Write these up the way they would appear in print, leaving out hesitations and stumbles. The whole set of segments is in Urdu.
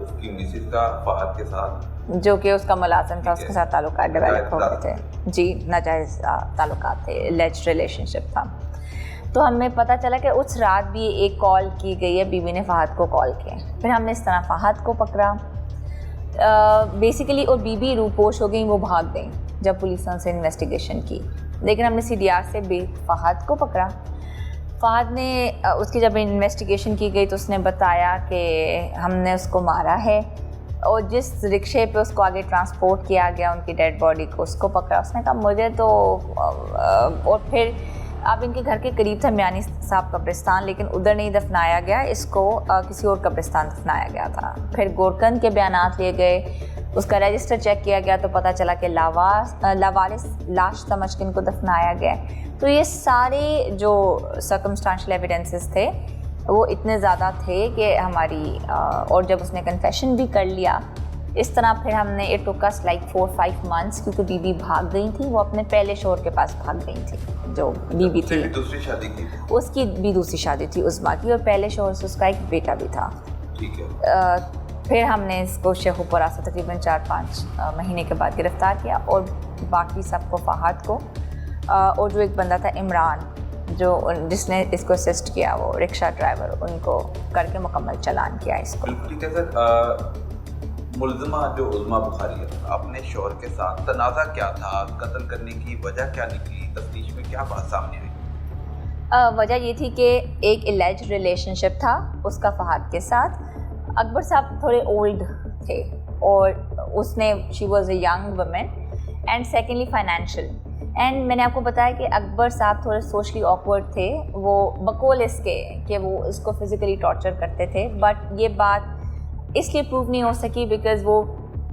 اس کی مسز کا فہد کے ساتھ, جو کہ اس کا ملازم تھا, اس کے ساتھ تعلقات ڈیولپ ہو گئے تھے. جی, ناجائز تعلقات تھے, لیجڈ ریلیشن شپ تھا. تو ہمیں پتہ چلا کہ اس رات بھی ایک کال کی گئی ہے, بیوی نے فہد کو کال کیا. پھر ہم نے اس طرح فہد کو پکڑا بیسیکلی, اور بیوی روپوش ہو گئیں, وہ بھاگ گئیں جب پولیس نے ان سے انویسٹیگیشن کی. لیکن ہم نے سی ڈی آر سے فہد کو پکڑا. فہد نے اس کی جب انویسٹیگیشن کی گئی تو اس نے بتایا کہ ہم نے اس کو مارا ہے, اور جس رکشے پہ اس کو آگے ٹرانسپورٹ کیا گیا ان کی ڈیڈ باڈی کو, اس کو پکڑا. اس نے کہا مجھے تو, اور پھر اب ان کے گھر کے قریب تھا میانی صاحب قبرستان, لیکن ادھر نہیں دفنایا گیا, اس کو کسی اور قبرستان دفنایا گیا تھا. پھر گورکند کے بیانات لیے گئے, اس کا رجسٹر چیک کیا گیا تو پتہ چلا کہ لاوارث لاش سمجھ کے ان کو دفنایا گیا. تو یہ سارے جو سرکمسٹانشل ایویڈنسز تھے وہ اتنے زیادہ تھے کہ ہماری, اور جب اس نے کنفیشن بھی کر لیا اس طرح, پھر ہم نے it took us like 4-5 months, کیونکہ بیوی بھاگ گئی تھی, وہ اپنے پہلے شوہر کے پاس بھاگ گئی تھی. جو بیوی تھی دوسری شادی کی, اس کی بھی دوسری شادی تھی عظمیٰ کی, اور پہلے شوہر سے اس کا ایک بیٹا بھی تھا. ٹھیک ہے. پھر ہم نے اس کو شیخو پورہ سے تقریباً 4-5 مہینے کے بعد گرفتار کیا, اور باقی سب کو, فہد کو, اور جو ایک بندہ تھا عمران جو جس نے اس کو اسسٹ کیا, وہ رکشہ ڈرائیور, ان کو کر کے مکمل چلان کیا اس کو. ٹھیک ہے سر. ملزمہ جو عظمیٰ بخاری ہے, اپنے شوہر کے ساتھ تنازع کیا تھا, قتل کرنے کی وجہ کیا نکلی, تفتیش میں کیا بات سامنے آئی؟ وجہ یہ تھی کہ ایک الیجڈ ریلیشن شپ تھا اس کا فہد کے ساتھ. اکبر صاحب تھوڑے اولڈ تھے, اور اس نے, she was a young woman, and secondly financial. And میں نے آپ کو بتایا کہ اکبر صاحب تھوڑے سوشلی آکورڈ تھے, وہ بقول اس کے کہ وہ اس کو فزیکلی ٹارچر کرتے تھے, بٹ یہ بات اس لیے پروو نہیں ہو سکی بیکاز وہ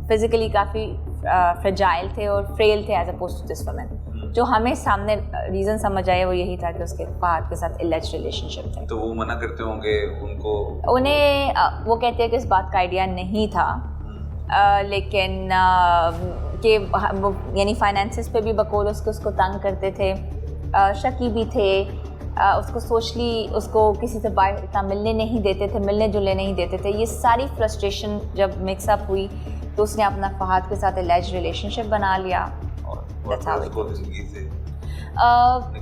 فزیکلی کافی فریجائل تھے اور فریل تھے as opposed to this woman. جو ہمیں سامنے ریزن سمجھ آیا وہ یہی تھا کہ اس کے فہد کے ساتھ الیجڈ ریلیشن شپ تھے. تو وہ منع کرتے ہوں گے ان کو, انہیں وہ کہتے ہیں کہ اس بات کا آئیڈیا نہیں تھا, لیکن کہ یعنی فائنینسز پہ بھی بقول اس کو تنگ کرتے تھے, شکی بھی تھے, اس کو سوشلی اس کو کسی سے باہر اتنا ملنے نہیں دیتے تھے, ملنے جلنے نہیں دیتے تھے. یہ ساری فرسٹریشن جب مکس اپ ہوئی تو اس نے اپنا فہد کے ساتھ الیجڈ ریلیشن شپ بنا لیا.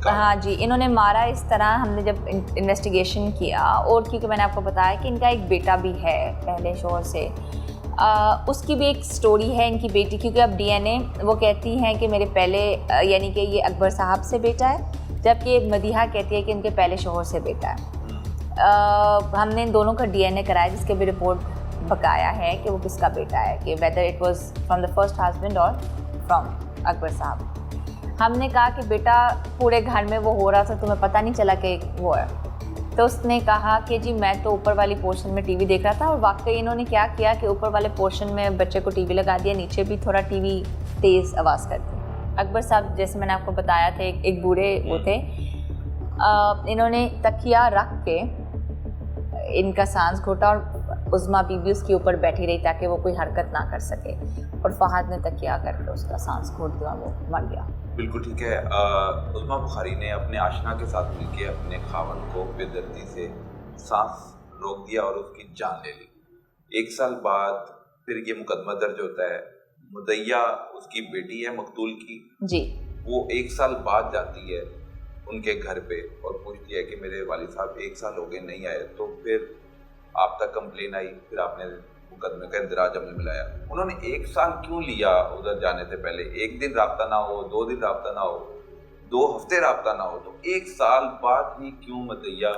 ہاں جی, انہوں نے مارا اس طرح. ہم نے جب انویسٹیگیشن کیا, اور کیونکہ میں نے آپ کو بتایا کہ ان کا ایک بیٹا بھی ہے پہلے شوہر سے, اس کی بھی ایک سٹوری ہے ان کی بیٹی, کیونکہ اب ڈی این اے وہ کہتی ہیں کہ میرے پہلے, یعنی کہ یہ اکبر صاحب سے بیٹا ہے, جبکہ مدیحہ کہتی ہے کہ ان کے پہلے شوہر سے بیٹا ہے. ہم نے ان دونوں کا ڈی این اے کرایا, جس کے بھی رپورٹ بقایا ہے کہ وہ کس کا بیٹا ہے, کہ whether it was from the first husband اور فرام اکبر صاحب. ہم نے کہا کہ بیٹا پورے گھر میں وہ ہو رہا تھا, تمہیں پتہ نہیں چلا کہ وہ ہے؟ تو اس نے کہا کہ جی میں تو اوپر والی پورشن میں ٹی وی دیکھ رہا تھا. اور واقعی انہوں نے کیا کیا کہ اوپر والے پورشن میں بچے کو ٹی وی لگا دیا, نیچے بھی تھوڑا ٹی وی تیز آواز کرتے. اکبر صاحب جیسے میں نے آپ کو بتایا تھا ایک بوڑھے وہ تھے, انہوں نے تکیہ رکھ کے ان کا سانس گھوٹا, اور عظمیٰ بی بی اس کے اوپر بیٹھی رہی تاکہ وہ کوئی حرکت نہ کر سکے, اور فہد نے تکیہ کر کے اس کا سانس گھوٹ دیا, وہ مر گیا. بالکل ٹھیک ہے. عظمیٰ بخاری نے اپنے آشنا کے ساتھ مل کے اپنے خاوند کو بے دردی سے سانس روک دیا اور اس کی جان لے لی. 1 سال بعد پھر یہ مقدمہ درج ہوتا ہے. مدیہ اس کی بیٹی ہے مقتول کی جی, وہ 1 سال بعد جاتی ہے ان کے گھر پہ اور پوچھتی ہے کہ میرے والد صاحب 1 سال ہو گئے نہیں آئے. تو پھر آپ تک کمپلین آئی, پھر آپ نے مقدمے کا اندراج ہم نے ملایا. انہوں نے 1 سال کیوں لیا ادھر جانے سے پہلے؟ 1 دن رابطہ نہ ہو, 2 دن رابطہ نہ ہو, 2 ہفتے رابطہ نہ ہو, تو 1 سال بعد ہی کیوں مدیہ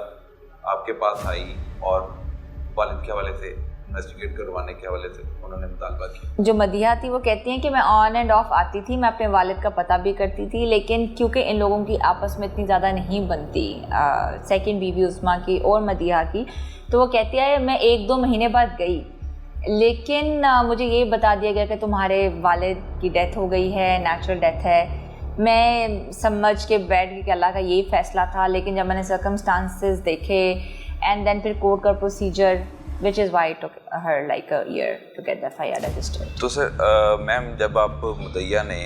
آپ کے پاس آئی اور والد کے حوالے سے انویسٹیگیٹ کروانے کے حوالے سے انہوں نے مطالبہ کیا؟ جو مدیحہ تھی وہ کہتی ہیں کہ میں آن اینڈ آف آتی تھی, میں اپنے والد کا پتہ بھی کرتی تھی, لیکن کیونکہ ان لوگوں کی آپس میں اتنی زیادہ نہیں بنتی, سیکنڈ بیوی عظمیٰ کی اور مدیحہ کی, تو وہ کہتی ہے میں 1-2 مہینے بعد گئی, لیکن مجھے یہ بتا دیا گیا کہ تمہارے والد کی ڈیتھ ہو گئی ہے, نیچرل ڈیتھ ہے. میں سمجھ کے بیٹھ گئی کہ اللہ کا یہی فیصلہ تھا, لیکن جب میں نے سرکمسٹانسز دیکھے اینڈ دین پھر کورٹ کا procedure, which is why it took her like a year to get the FIR registered. تو سر میم, جب آپ مدیہ نے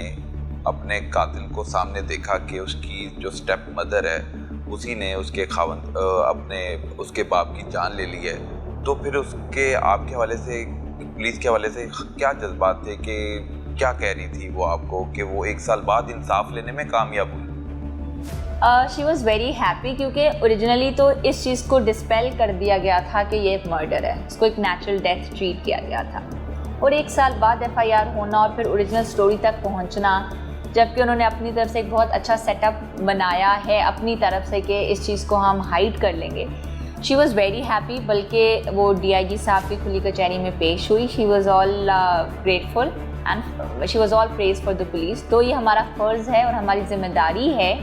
اپنے قاتل کو سامنے دیکھا کہ اس کی جو اسٹیپ مدر ہے اسی نے اس کے خاوند اپنے اس کے باپ کی جان لے لی ہے, تو پھر اس کے آپ کے حوالے سے پولیس کے حوالے سے کیا جذبات تھے کہ کیا کہہ رہی تھی وہ آپ کو کہ وہ 1 سال بعد انصاف لینے میں کامیاب ہوئی؟ شی واز ویری ہیپی کیونکہ اوریجنلی تو اس چیز کو ڈسپیل کر دیا گیا تھا کہ یہ ایک مرڈر ہے, اس کو ایک نیچرل ڈیتھ ٹریٹ کیا گیا تھا, اور 1 سال بعد FIR ہونا اور پھر اوریجنل سٹوری تک پہنچنا, جبکہ انہوں نے اپنی طرف سے ایک بہت اچھا سیٹ اپ بنایا ہے اپنی طرف سے کہ اس چیز کو ہم ہائڈ کر لیں گے. شی واز ویری ہیپی, بلکہ وہ DIG صاحب کی کھلی کچہری میں پیش ہوئی. She was all grateful and she was all praise for the police. تو یہ ہمارا فرض ہے اور ہماری ذمہ داری ہے,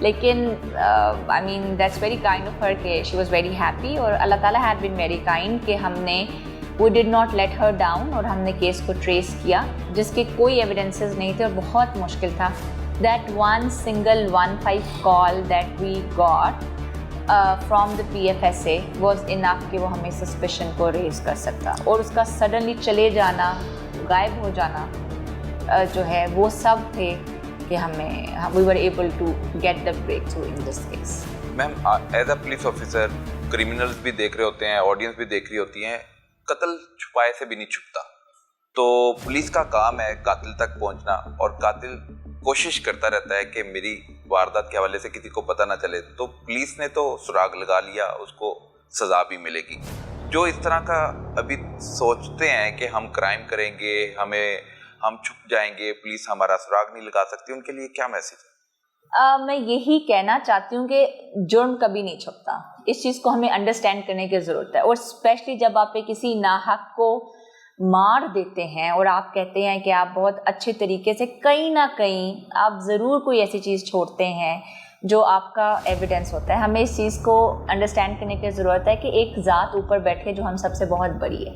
لیکن I mean that's very kind of her کہ شی واز ویری ہیپی, اور اللہ تعالیٰ ہیڈ بین ویری کائنڈ کہ ہم نے we did not let her down, اور ہم نے کیس کو ٹریس کیا جس کے کوئی ایویڈنسز نہیں تھے اور بہت مشکل تھا. That one single 15 call that we got from the PFSA was enough کہ وہ ہمیں سسپیشن کو ریز کر سکتا, اور اس کا سڈنلی چلے جانا, غائب ہو جانا جو ہے وہ سب تھے کہ ہمیں we were able to get the breakthrough in this case. Ma'am as a police officer criminals بھی دیکھ رہے ہوتے ہیں, آڈینس بھی دیکھ رہی ہوتی ہیں, قتل چھپائے سے بھی نہیں چھپتا. تو پولیس کا کام ہے قاتل تک پہنچنا, اور قاتل کوشش کرتا رہتا ہے کہ میری واردات کے حوالے سے کسی کو پتہ نہ چلے. تو پولیس نے تو سراغ لگا لیا, اس کو سزا بھی ملے گی. جو اس طرح کا ابھی سوچتے ہیں کہ ہم کرائم کریں گے, ہم چھپ جائیں گے, پولیس ہمارا سراغ نہیں لگا سکتی, ان کے لیے کیا میسیج ہے؟ میں یہی کہنا چاہتی ہوں کہ جرم کبھی نہیں چھپتا. اس چیز کو ہمیں انڈرسٹینڈ کرنے کی ضرورت ہے, اور اسپیشلی جب آپ کسی ناحق کو مار دیتے ہیں اور آپ کہتے ہیں کہ آپ بہت اچھے طریقے سے کہیں نہ کہیں آپ ضرور کوئی ایسی چیز چھوڑتے ہیں جو آپ کا ایویڈنس ہوتا ہے. ہمیں اس چیز کو انڈرسٹینڈ کرنے کی ضرورت ہے کہ ایک ذات اوپر بیٹھے جو ہم سب سے بہت بڑی ہے,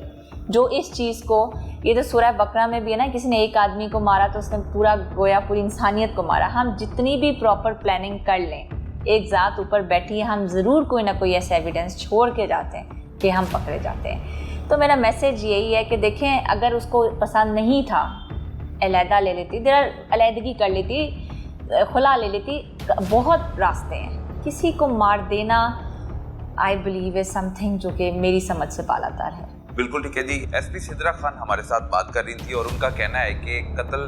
جو اس چیز کو, یہ تو سورہ بقرہ میں بھی ہے نا, کسی نے ایک آدمی کو مارا تو اس نے پورا گویا پوری انسانیت کو مارا. ہم جتنی بھی پراپر پلاننگ کر لیں, ایک ذات اوپر بیٹھی ہے, ہم ضرور کوئی نہ کوئی ایسا ایویڈنس چھوڑ کے جاتے ہیں کہ ہم پکڑے جاتے ہیں. تو میرا میسیج یہی ہے کہ دیکھیں, اگر اس کو پسند نہیں تھا علیحدہ لے لیتی, علیحدگی کر لیتی, خلا لے لیتی. بہت راستے ہیں. کسی کو مار دینا I believe is some thing جو کہ میری سمجھ سے بالاتر ہے. بالکل ٹھیک ہے جی. SP سدرا خان ہمارے ساتھ بات کر رہی تھی, اور ان کا کہنا ہے کہ قتل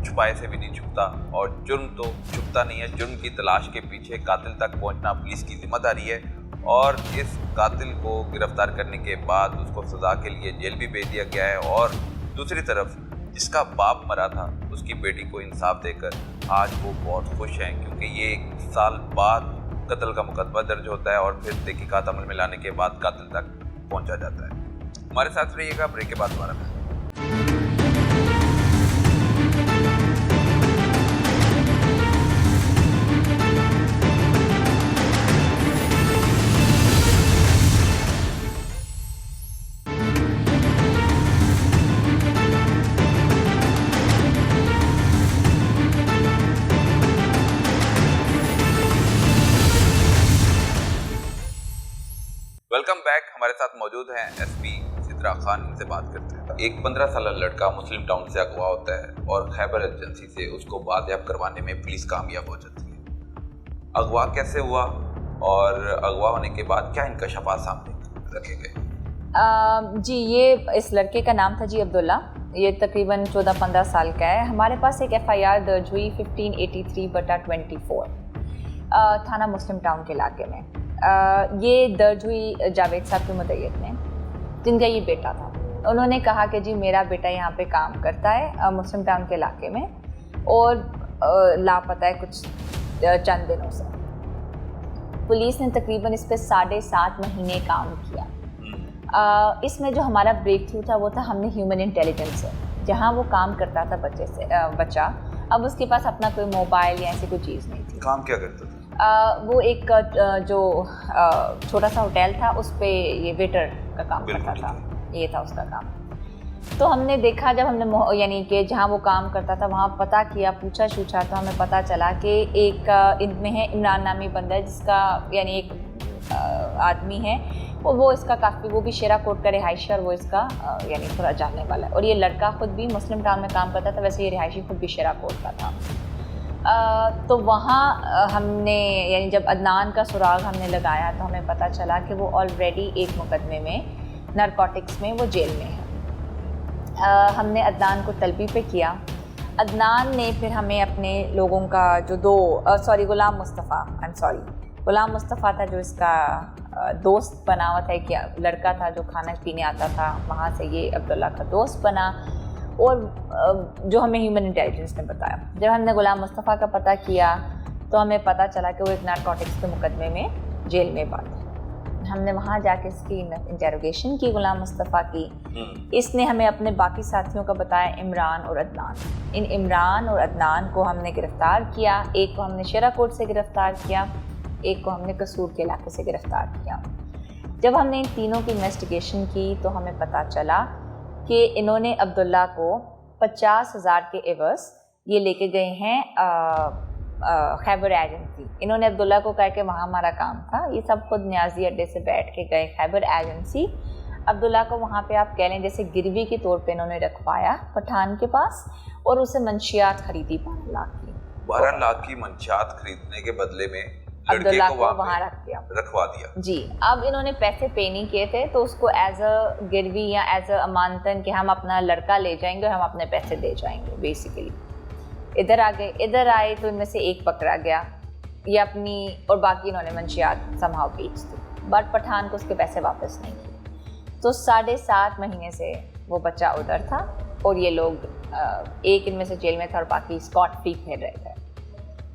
چھپائے سے بھی نہیں چھپتا, اور جرم تو چھپتا نہیں ہے. جرم کی تلاش کے پیچھے قاتل تک پہنچنا پولیس کی ذمہ داری ہے, اور اس قاتل کو گرفتار کرنے کے بعد اس کو سزا کے لیے جیل بھی بھیج دیا گیا ہے. اور دوسری طرف جس کا باپ مرا تھا, اس کی بیٹی کو انصاف دے کر آج وہ بہت خوش ہیں, کیونکہ یہ 1 سال بعد قتل کا مقدمہ درج ہوتا ہے, اور پھر تحقیقات عمل میں لانے کے بعد قاتل تک پہنچا جاتا ہے. ہمارے ساتھ رہیے گا, بریک کے بعد دوبارہ میں. Welcome back. ہمارے ساتھ موجود ہیں SP سدرا خان, ان سے بات کرتے ہیں. ایک 15 سالہ لڑکا مسلم ٹاؤن سے اغوا ہوتا ہے, اور خیبر ایجنسی سے اس کو بازیاب کروانے میں پولیس کامیاب ہو جاتی ہے. اغوا کیسے ہوا, اور اغوا ہونے کے بعد کیا انکشافات سامنے رکھے گئے؟ جی, یہ اس لڑکے کا نام تھا جی عبداللہ. یہ تقریباً 14-15 سال کا ہے. ہمارے پاس ایک FIR درج ہوئی 1583/24 تھانہ مسلم ٹاؤن کے علاقے میں. یہ درج ہوئی جاوید صاحب کے مدعیت میں, جن کا یہ بیٹا تھا. انہوں نے کہا کہ جی میرا بیٹا یہاں پہ کام کرتا ہے مسلم ٹاؤن کے علاقے میں, اور لاپتہ ہے کچھ چند دنوں سے. پولیس نے تقریباً اس پہ 7.5 مہینے کام کیا. اس میں جو ہمارا بریک تھرو تھا وہ تھا, ہم نے ہیومن انٹیلیجنس سے, جہاں وہ کام کرتا تھا بچہ, اب اس کے پاس اپنا کوئی موبائل یا ایسی کوئی چیز نہیں تھی. کام کیا کرتا تھا؟ وہ ایک جو چھوٹا سا ہوٹل تھا, اس پہ یہ ویٹر کا کام کرتا تھا, یہ تھا اس کا کام. تو ہم نے دیکھا, جب ہم نے یعنی کہ جہاں وہ کام کرتا تھا وہاں پتہ کیا, پوچھا تو ہمیں پتہ چلا کہ ایک ان میں ہے عمران نامی بندہ ہے, جس کا یعنی ایک آدمی ہے, وہ اس کا کافی, وہ بھی شیرا کوٹ کا رہائشی, اور وہ اس کا یعنی تھوڑا جاننے والا ہے. اور یہ لڑکا خود بھی مسلم ٹاؤن میں کام کرتا تھا, ویسے یہ رہائشی خود بھی شیرا کوٹ کا تھا. تو وہاں ہم نے یعنی جب عدنان کا سراغ ہم نے لگایا تو ہمیں پتہ چلا کہ وہ آلریڈی ایک مقدمے میں نارکوٹکس میں وہ جیل میں ہے. ہم نے عدنان کو طلبی پہ کیا. عدنان نے پھر ہمیں اپنے لوگوں کا جو غلام مصطفیٰ تھا جو اس کا دوست بنا ہوا تھا, کہ لڑکا تھا جو کھانا پینے آتا تھا, وہاں سے یہ عبداللہ کا دوست بنا, اور جو ہمیں ہیومن انٹیلیجنس نے بتایا. جب ہم نے غلام مصطفیٰ کا پتہ کیا تو ہمیں پتہ چلا کہ وہ ایک نارکوٹکس کے مقدمے میں جیل میں بند ہے. ہم نے وہاں جا کے اس کی انٹیروگیشن کی غلام مصطفیٰ کی. اس نے ہمیں اپنے باقی ساتھیوں کا بتایا, عمران اور عدنان. ان عمران اور عدنان کو ہم نے گرفتار کیا. ایک کو ہم نے شیرا کوٹ سے گرفتار کیا, ایک کو ہم نے قصور کے علاقے سے گرفتار کیا. جب ہم نے ان تینوں کی انویسٹیگیشن کی تو ہمیں پتہ چلا کہ انہوں نے عبداللہ کو 50,000 کے عوض یہ لے کے گئے ہیں خیبر ایجنسی. انہوں نے عبداللہ کو کہا کہ وہاں ہمارا کام تھا, یہ سب خود نیازی اڈے سے بیٹھ کے گئے خیبر ایجنسی. عبداللہ کو وہاں پہ آپ کہہ لیں جیسے گروی کے طور پہ انہوں نے رکھوایا پٹھان کے پاس, اور اسے منشیات خریدی 12 لاکھ کی. 12 لاکھ کی منشیات خریدنے کے بدلے میں عبداللہ کو وہاں رکھوا دیا. جی, اب انہوں نے پیسے پے نہیں کیے تھے تو اس کو ایز اے گروی یا ایز اے امانتن کہ ہم اپنا لڑکا لے جائیں گے اور ہم اپنے پیسے دے جائیں گے. بیسیکلی ادھر آئے تو ان میں سے ایک پکڑا گیا, یہ اپنی, اور باقی انہوں نے منشیات سمہاؤ بیچ دی, بٹ پٹھان کو اس کے پیسے واپس نہیں کیے. تو 7.5 مہینے سے وہ بچہ ادھر تھا, اور یہ لوگ ایک ان میں سے جیل میں تھا اور باقی اسکاٹ فری پھر رہے تھے.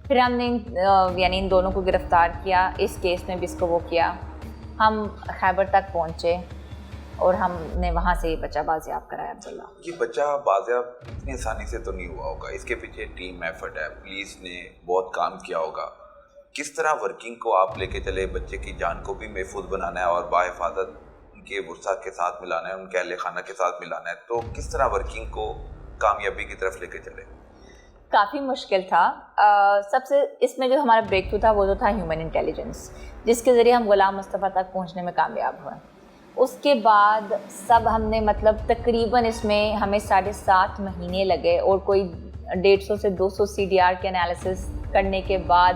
پھر ہم نے یعنی ان دونوں کو گرفتار کیا. اس کیس میں بھی اس کو وہ کیا. ہم خیبر تک پہنچے اور ہم نے وہاں سے یہ بچہ بازیاب کرایا عبداللہ. یہ بچہ بازیاب اتنی آسانی سے تو نہیں ہوا ہوگا, اس کے پیچھے ٹیم ایفرٹ ہے, پولیس نے بہت کام کیا ہوگا. کس طرح ورکنگ کو آپ لے کے چلے, بچے کی جان کو بھی محفوظ بنانا ہے اور باحفاظت ان کے ورثہ کے ساتھ ملانا ہے, ان کے اہل خانہ کے ساتھ ملانا ہے, تو کس طرح ورکنگ کو کامیابی کی طرف لے کے چلے؟ کافی مشکل تھا. سب سے اس میں جو ہمارا بریک تھرو تھا وہ جو تھا ہیومن انٹیلیجنس, جس کے ذریعے ہم غلام مصطفیٰ تک پہنچنے میں کامیاب ہوئے. اس کے بعد سب ہم نے تقریباً اس میں ہمیں 7.5 مہینے لگے, اور کوئی 150 سے 200 CDR کے انالیسس کرنے کے بعد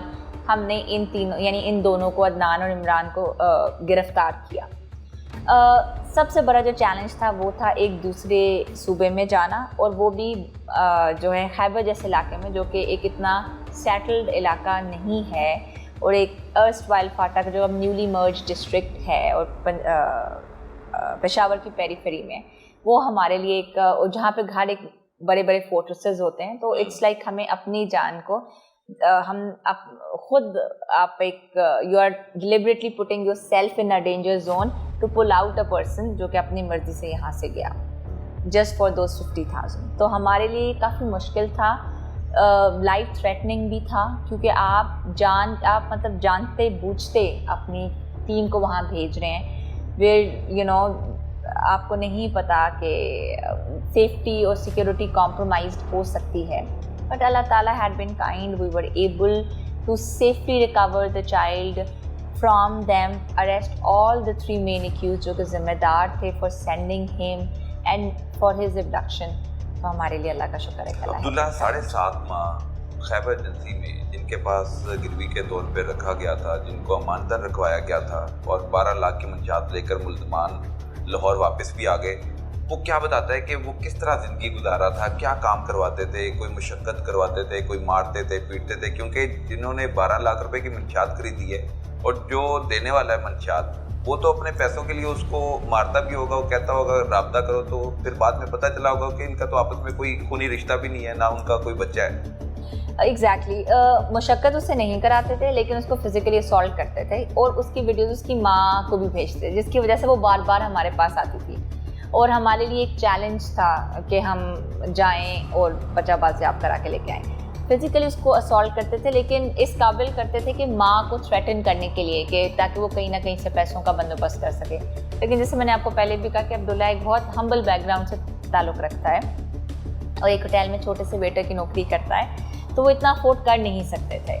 ہم نے ان تینوں یعنی ان دونوں کو, عدنان اور عمران کو گرفتار کیا. سب سے بڑا جو چیلنج تھا وہ تھا ایک دوسرے صوبے میں جانا, اور وہ بھی جو ہے خیبر جیسے علاقے میں, جو کہ ایک اتنا سیٹلڈ علاقہ نہیں ہے, اور ایک ارسٹ وائل فاٹا کا جو اب نیولی مرج ڈسٹرکٹ ہے اور پشاور کی پیریفری میں, وہ ہمارے لیے ایک, جہاں پہ گھر ایک بڑے بڑے فورٹریسز ہوتے ہیں, تو اٹس لائک ہمیں اپنی جان کو ہم خود آپ ایک you are deliberately putting yourself in a danger zone to pull out a person جو کہ اپنی مرضی سے یہاں سے گیا جسٹ فار دوز 50,000. تو ہمارے لیے کافی مشکل تھا, لائف تھریٹننگ بھی تھا, کیونکہ آپ مطلب جانتے بوجھتے اپنی ٹیم کو وہاں بھیج رہے ہیں, ویئر آپ کو نہیں پتا کہ سیفٹی اور سیکیورٹی کمپرومائزڈ ہو سکتی ہے. بٹ اللہ تعالیٰ had been kind, we were able to safely recover the child from them, arrest all the 3 main accused جو کہ ذمہ دار تھے for sending him and for his abduction. تو ہمارے لیے اللہ کا شکر ہے. عبداللہ 7.5 ماہ خیبر ایجنسی میں جن کے پاس گروی کے طور پہ رکھا گیا تھا, جن کو امانتاً رکھوایا گیا تھا, اور 12 لاکھ کی منشیات لے کر ملزمان لاہور واپس بھی آ گئے, وہ کیا بتاتا ہے کہ وہ کس طرح زندگی گزارا تھا, کیا کام کرواتے تھے, کوئی مشقت کرواتے تھے, کوئی مارتے تھے, پیٹتے تھے, کیونکہ جنہوں نے 12 لاکھ روپے کی منشیات خریدی ہے اور جو دینے والا ہے منشیات وہ تو اپنے پیسوں کے لیے اس کو مارتا بھی ہوگا, وہ کہتا ہوگا رابطہ کرو, تو پھر بعد میں پتہ چلا ہوگا کہ ان کا تو آپس میں کوئی خونی رشتہ بھی نہیں ہے, نہ ان کا کوئی بچہ ہے. ایگزیکٹلی مشقت اسے نہیں کراتے تھے, لیکن اس کو فزیکلی اسالٹ کرتے تھے, اور اس کی ویڈیوز اس کی ماں کو بھی بھیجتے تھے, جس کی وجہ سے وہ بار بار ہمارے پاس آتی تھی. اور ہمارے لیے ایک چیلنج تھا کہ ہم جائیں اور بچہ بازیاب کرا کے لے کے آئیں. فزیکلی اس کو اسالٹ کرتے تھے, لیکن اس قابل کرتے تھے کہ ماں کو تھریٹن کرنے کے لیے, کہ تاکہ وہ کہیں نہ کہیں سے پیسوں کا بندوبست کر سکے. لیکن جیسے میں نے آپ کو پہلے بھی کہا کہ عبداللہ ایک بہت ہمبل بیک گراؤنڈ سے تعلق رکھتا ہے, اور ایک ہوٹل میں چھوٹے سے ویٹر کی نوکری کرتا ہے, تو وہ اتنا افورڈ کر نہیں سکتے تھے.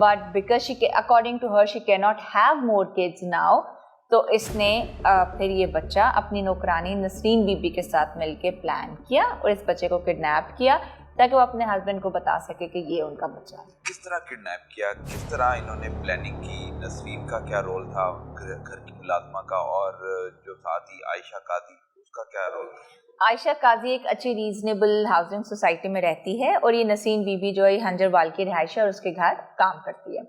but because according to her she cannot have more kids now, تو اس نے پھر یہ بچہ اپنی نوکرانی نسرین بی بی کے ساتھ مل کے پلان کیا اور اس بچے کو کڈنیپ کیا تاکہ وہ اپنے ہسبینڈ کو بتا سکے کہ یہ ان کا بچہ ہے. کس طرح کڈنیپ کیا, کس طرح انہوں نے پلاننگ کی, نسرین کا کیا رول تھا گھر کی ملازمہ کا, اور جو ساتھ ہی عائشہ قاضی اس کا کیا رول تھا؟ عائشہ قاضی ایک اچھی ریزنیبل ہاؤسنگ سوسائٹی میں رہتی ہے اور یہ نسرین بی بی جو ہے ہنجروال کی رہائش ہے اور اس کے گھر کام کرتی ہے.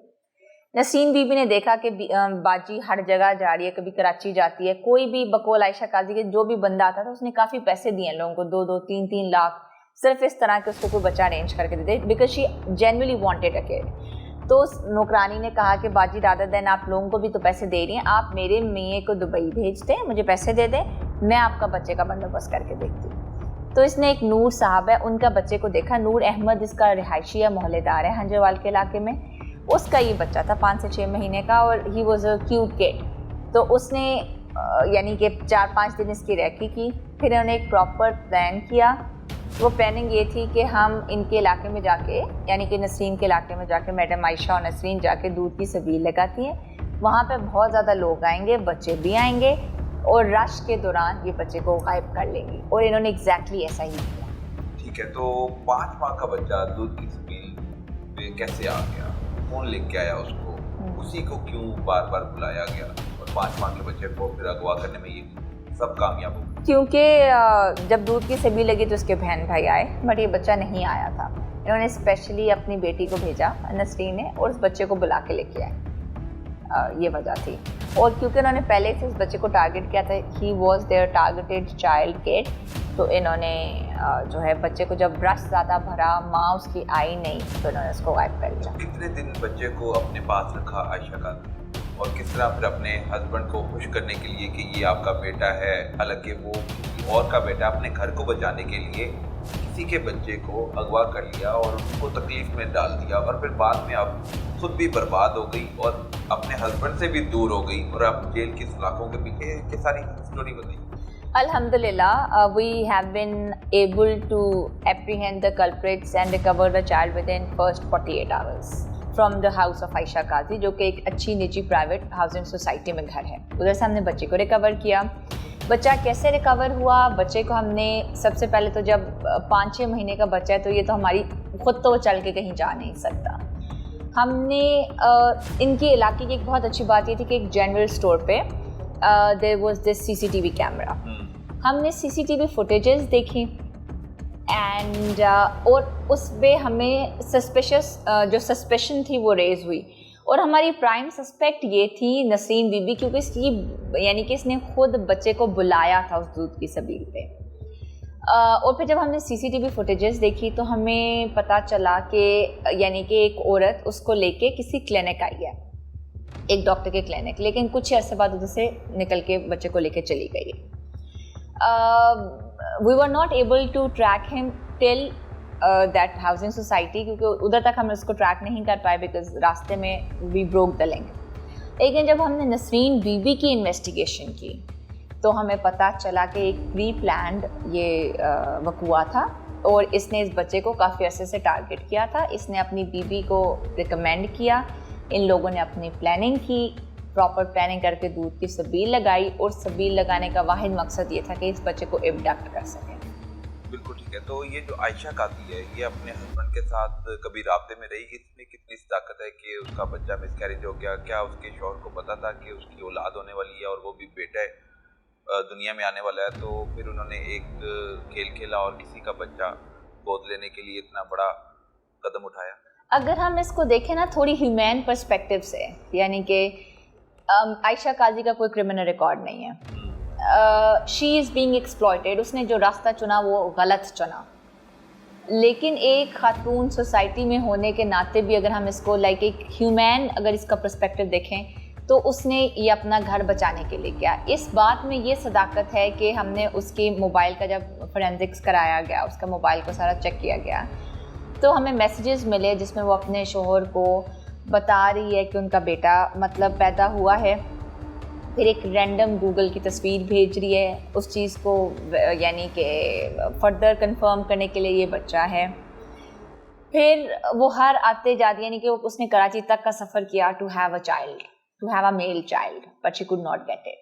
نسرین بی بی نے دیکھا کہ باجی ہر جگہ جا رہی ہے, کبھی کراچی جاتی ہے, کوئی بھی بقول عائشہ قاضی کے جو بھی بندہ آتا تھا اس نے کافی پیسے دیے ہیں لوگوں کو, 2-2, 3-3 لاکھ صرف اس طرح کہ اس کو کوئی بچہ ارینج کر کے دے دے, because she genuinely wanted a کڈ. تو اس نوکرانی نے کہا کہ باجی رادر دین آپ لوگوں کو بھی تو پیسے دے رہی ہیں, آپ میرے میاں کو دبئی بھیج دیں, مجھے پیسے دے دیں, میں آپ کا بچے کا بندوبست کر کے دیکھتی ہوں. تو اس نے ایک نور صاحب ہے ان کا بچے کو دیکھا, نور احمد اس کا رہائشی ہے, محلے دار ہے ہنجروال کے علاقے میں. اس کا یہ بچہ تھا 5 سے 6 مہینے کا اور ہی واز اے کیوٹ کڈ. تو اس نے یعنی کہ 4-5 دن اس کی ریکی کی, پھر انہوں نے ایک پراپر پلان کیا. وہ پلاننگ یہ تھی کہ ہم ان کے علاقے میں جا کے یعنی کہ نسرین کے علاقے میں جا کے میڈم عائشہ اور نسرین جا کے دودھ کی سبیل لگاتی ہیں, وہاں پہ بہت زیادہ لوگ آئیں گے, بچے بھی آئیں گے اور رش کے دوران یہ بچے کو غائب کر لیں گے, اور انہوں نے ایگزیکٹلی ایسا ہی کیا. ٹھیک ہے, تو 5 ماہ کا بچہ دودھ کی سبیل پہ کیسے آ گیا, کون لے کے آیا اس کو, اسی کو کیوں بار بار بلایا گیا, اور 5 ماہ کے بچے کو پھر اغوا کرنے میں یہ سب کامیاب ہو؟ کیونکہ جب دودھ کی سبیل لگی تو اس کے بہن بھائی آئے, بٹ یہ بچہ نہیں آیا تھا. انہوں نے اسپیشلی اپنی بیٹی کو بھیجا نسرین نے, اور اس بچے کو بلا کے لے کے آئے. یہ وجہ تھی. اور کیونکہ انہوں نے پہلے سے اس بچے کو ٹارگٹ کیا تھا, he was there targeted child kid, تو انہوں نے جو ہے بچے کو جب رش زیادہ بھرا, ماں اس کی آئی نہیں, تو انہوں نے اس کو غائب کر لیا. کتنے دن بچے کو اپنے پاس رکھا عائشہ کا, اور کس طرح پھر اپنے ہسبینڈ کو خوش کرنے کے لیے کہ یہ آپ کا بیٹا ہے, حالانکہ وہ کسی اور کا بیٹا, اپنے گھر کو بچانے کے لیے کسی کے بچے کو اغوا کر لیا اور اس کو تکلیف میں ڈال دیا, اور پھر بعد میں آپ خود بھی برباد ہو گئی اور اپنے ہسبینڈ سے بھی دور ہو گئی, اور آپ جیل کی سلاخوں کے پیچھے یہ ساری اسٹوری بتائی. Alhamdulillah, we have been able to apprehend the culprits and recover the child within first 48 hours from the house of عائشہ قاضی, جو کہ ایک اچھی نجی پرائیویٹ ہاؤسنگ سوسائٹی میں گھر ہے. ادھر سے ہم نے بچے کو ریکور کیا. بچہ کیسے ریکور ہوا, بچے کو ہم نے سب سے پہلے تو جب 5-6 مہینے کا بچہ ہے تو یہ تو ہماری خود تو چل کے کہیں جا نہیں سکتا. ہم نے ان کے علاقے کی ایک بہت اچھی بات یہ تھی کہ ایک جنرل اسٹور پہ there was this CCTV camera. ہم نے CCTV فوٹیجز دیکھی اینڈ اور اس پہ ہمیں جو سسپیشن تھی وہ ریز ہوئی, اور ہماری پرائم سسپیکٹ یہ تھی نسرین بی بی, کیونکہ اس کی یعنی کہ اس نے خود بچے کو بلایا تھا اس دودھ کی سبیل پہ. اور پھر جب ہم نے CCTV فوٹیجز دیکھی تو ہمیں پتہ چلا کہ یعنی کہ ایک عورت اس کو لے کے کسی کلینک آئی ہے, ایک ڈاکٹر کے کلینک, لیکن کچھ عرصے بعد ادھر سے نکل کے بچے کو لے کے چلی گئی. We were not able to track him till that housing society, کیونکہ ادھر تک ہم اس کو ٹریک نہیں کر پائے بیکاز راستے میں وی بروک دا لنک. لیکن جب ہم نے نسرین بی بی کی انویسٹیگیشن کی تو ہمیں پتہ چلا کہ ایک پری پلانڈ یہ وقوع تھا, اور اس نے اس بچے کو کافی عرصے سے ٹارگٹ کیا تھا. اس نے اپنی بیوی کو ریکمینڈ کیا, ان لوگوں نے اپنی پلاننگ کی, پراپر پلاننگ کر کے دودھ کی سبیل لگائی, اور سبیل لگانے کا واحد مقصد یہ تھا کہ اس بچے کو ابڈکٹ کر سکیں. بالکل ٹھیک ہے. تو یہ جو عائشہ قاضی ہے یہ اپنے ہسبینڈ کے ساتھ کبھی رابطے میں رہی, اس میں کتنی طاقت ہے کہ اس کا بچہ مس کیریج ہو گیا, کیا اس کے شوہر کو پتا تھا کہ اس کی اولاد ہونے والی ہے اور وہ بھی بیٹا ہے دنیا میں آنے والا ہے, تو پھر انہوں نے ایک کھیل کھیلا اور کسی کا بچہ گود لینے کے لیے اتنا بڑا قدم اٹھایا؟ اگر ہم اس کو دیکھیں نا تھوڑی ہیومین پرسپیکٹیو سے, یعنی کہ عائشہ قاضی کا کوئی کرمنل ریکارڈ نہیں ہے, شی از بینگ ایکسپلائٹیڈ, اس نے جو راستہ چنا وہ غلط چنا, لیکن ایک خاتون سوسائٹی میں ہونے کے ناطے بھی اگر ہم اس کو لائک ایک ہیومین اگر اس کا پرسپیکٹیو دیکھیں تو اس نے یہ اپنا گھر بچانے کے لیے کیا. اس بات میں یہ صداقت ہے کہ ہم نے اس کی موبائل کا جب فورینزکس کرایا گیا, اس کا موبائل کو سارا چیک کیا گیا, تو ہمیں میسیجز ملے جس میں وہ اپنے شوہر کو بتا رہی ہے کہ ان کا بیٹا مطلب پیدا ہوا ہے, پھر ایک رینڈم گوگل کی تصویر بھیج رہی ہے اس چیز کو یعنی کہ فردر کنفرم کرنے کے لیے یہ بچہ ہے. پھر وہ ہر آتے جاتے یعنی کہ اس نے کراچی تک کا سفر کیا to have a child, to have a male child, but she could not get it.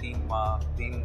3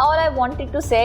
All I wanted to say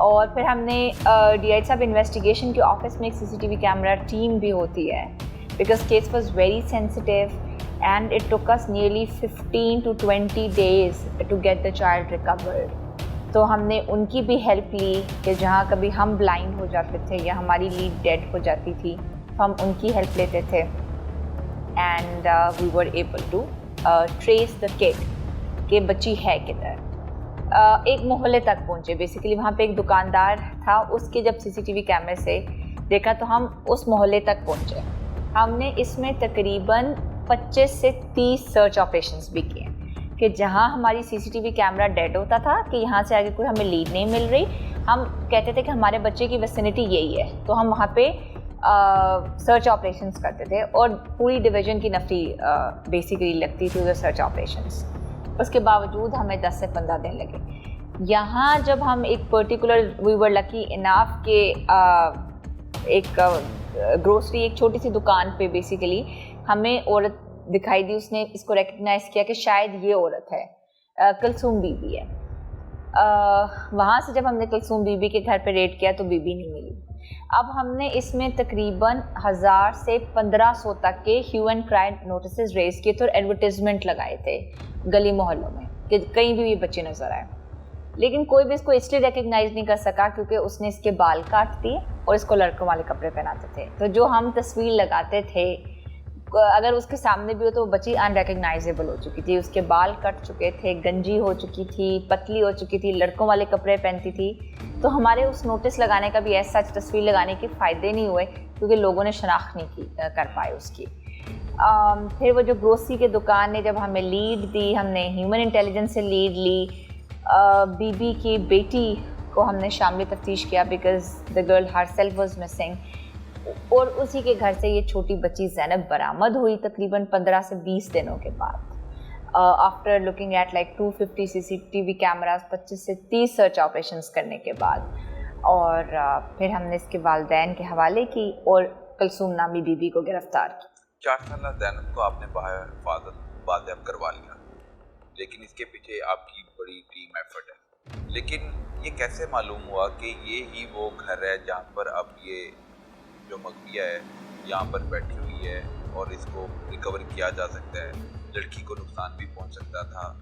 اور پھر ہم نے ڈی آئی صاحب انویسٹیگیشن کے آفس میں ایک C C T V camera team بھی ہوتی ہے because case was very sensitive and it took us nearly 15 to 20 days to get the child record. تو ہم نے ان کی بھی ہیلپ لی کہ جہاں کبھی ہم بلائنڈ ہو جاتے تھے یا ہماری لیڈ ڈیڈ ہو جاتی تھی تو ہم ان کی ہیلپ لیتے تھے and we were able to trace the kid کہ بچی ہے کدھر. ایک محلے تک پہنچے بیسیکلی. وہاں پہ ایک دکاندار تھا, اس کے جب سی سی ٹی وی کیمرے سے دیکھا تو ہم اس محلے تک پہنچے. ہم نے اس میں تقریباً 25 سے 30 سرچ آپریشنز بھی کیے کہ جہاں ہماری C C T V camera dead ہوتا تھا کہ یہاں سے آگے کوئی ہمیں لیڈ نہیں مل رہی, ہم کہتے تھے کہ ہمارے بچے کی ویسینٹی یہی ہے تو ہم وہاں پہ سرچ آپریشنز کرتے تھے اور پوری ڈویژن کی نفری بیسیکلی لگتی تھی ادھر سرچ آپریشنز. اس کے باوجود ہمیں 10 سے 15 دن لگے. یہاں جب ہم ایک پرٹیکولر وی ور لکی اناف کہ ایک گروسری ایک چھوٹی سی دکان پہ بیسیکلی ہمیں عورت دکھائی دی, اس نے اس کو ریکگنائز کیا کہ شاید یہ عورت ہے, کلثوم بی بی ہے. وہاں سے جب ہم نے کلثوم بی بی کے گھر پہ ریڈ کیا تو بی بی نہیں ملی. اب ہم نے اس میں تقریباً 1000 سے 1500 تک کے ہیو اینڈ کرائی نوٹسز ریز کیے تھے اور ایڈورٹیزمنٹ لگائے تھے گلی محلوں میں کہ کہیں بھی یہ بچے نظر آئے. لیکن کوئی بھی اس کو اس لیے ریکگنائز نہیں کر سکا کیونکہ اس نے اس کے بال کاٹ دیے اور اس کو لڑکوں والے کپڑے پہناتے تھے. تو جو ہم تصویر لگاتے تھے اگر اس کے سامنے بھی ہو تو وہ بچی ان ریکگنائزیبل ہو چکی تھی. اس کے بال کٹ چکے تھے, گنجی ہو چکی تھی, پتلی ہو چکی تھی, لڑکوں والے کپڑے پہنتی تھی. تو ہمارے اس نوٹس لگانے کا بھی ایسا تصویر لگانے کے فائدے نہیں ہوئے کیونکہ لوگوں نے شناخت نہیں کر پائے اس کی. پھر وہ جو گروسری کے دکان نے جب ہمیں لیڈ دی, ہم نے ہیومن انٹیلیجنس سے لیڈ لی. بی بی کی بیٹی کو ہم نے شامل تفتیش کیا because the girl her self was missing, اور اسی کے گھر سے یہ چھوٹی بچی زینب برآمد ہوئی تقریباً 15 سے 20 دنوں کے بعد. After looking at like 250 C C T V cameras 25 سے 30 سرچ آپریشنز کرنے کے بعد, اور پھر ہم نے اس کے والدین کے حوالے کی اور کلثوم نامی بی بی کو گرفتار کی. 4 سالہ زینب کو آپ نے بحفاظت بازیاب کروا لیا, لیکن اس کے پیچھے آپ کی بڑی ٹیم ایفرٹ ہے. لیکن یہ کیسے معلوم ہوا کہ یہ ہی وہ گھر ہے جہاں پر اب یہ جو مغویہ ہے یہاں پر بیٹھی ہوئی ہے اور اس کو ریکور کیا جا سکتا ہے؟ لڑکی کو نقصان بھی پہنچ سکتا تھا.